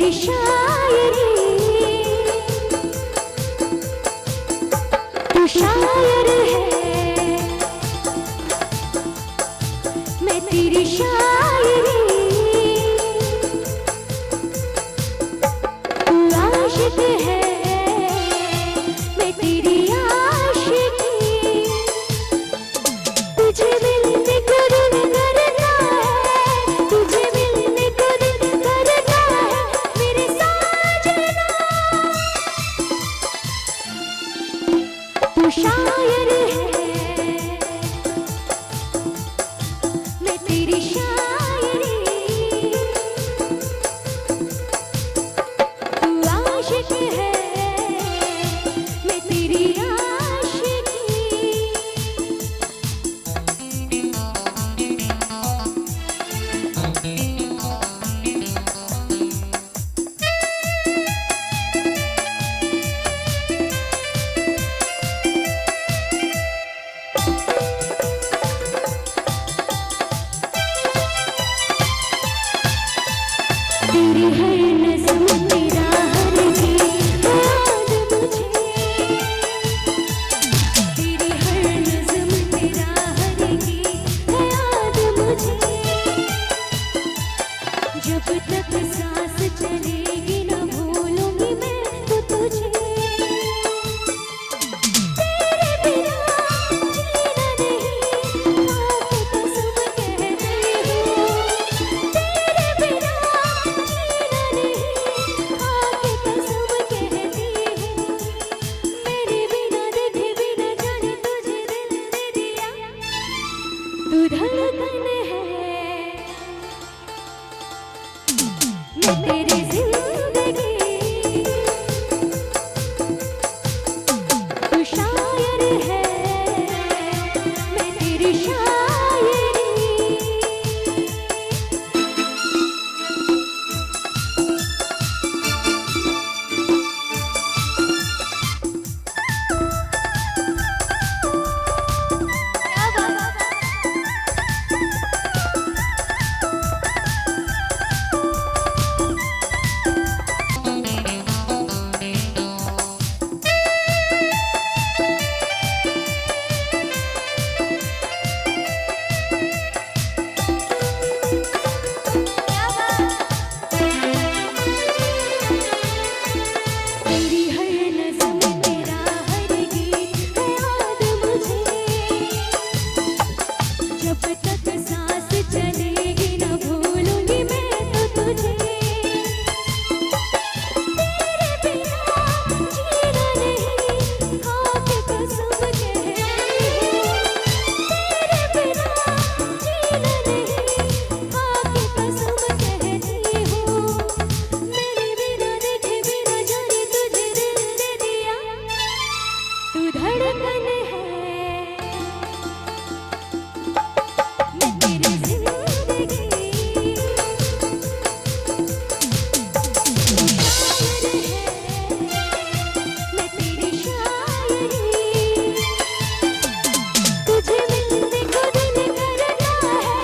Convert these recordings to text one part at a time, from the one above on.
तेरी शायरी, तू शायर है, मैं तेरी शायरी, तू आशिक है, मैं तेरी आशिकी, तुझे मिलने को दिल करना है, तुझे मिलने को दिल करना है मेरे साजना। तू शायर है, मैं तेरी शायरी, तू आशिक है, मैं तेरी आशिकी। तेरी हर नज़्म तेरा हर गीत याद मुझे, तेरी हर नज़्म तेरा हर गीत याद मुझे, जब तक सांस चलेगी न भूलूंगी मैं तो तुझे, तेरे बिना जीना नहीं आँखें कसम कहती हूँ, तेरे बिना जीना नहीं आँखें कसम कहती हूँ, मेरे बिना देखे बिना जाने तुझे दिल दे दिया, तू धड़कन है, मैं तेरी जिंदगी, तू शायर है, मैं तेरी शायरी। क्या बात है? तेरी हर नज़्म तेरा हर गीत याद मुझे, जब तक सांस चलेगी न भूलूंगी मैं तो तुझे, तेरे बिना जीना नहीं आँखें कसम कहती हूँ, तेरे बिना जीना नहीं आँखें कसम कहती हूँ, मेरे बिना देखे बिना जाने तुझे दिल दे दिया, तू धड़कन है, मैं तेरी जिंदगी, तू शायर है, मैं तेरी शायरी, तुझे मिलने को दिल करना है,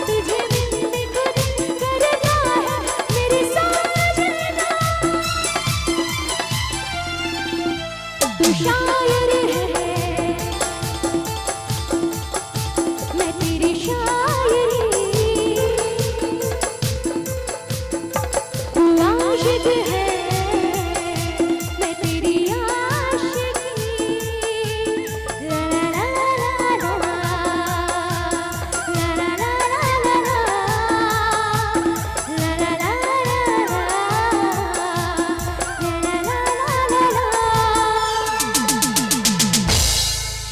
तुझे मिलने को दिल करना है मेरे साजना। तू शायर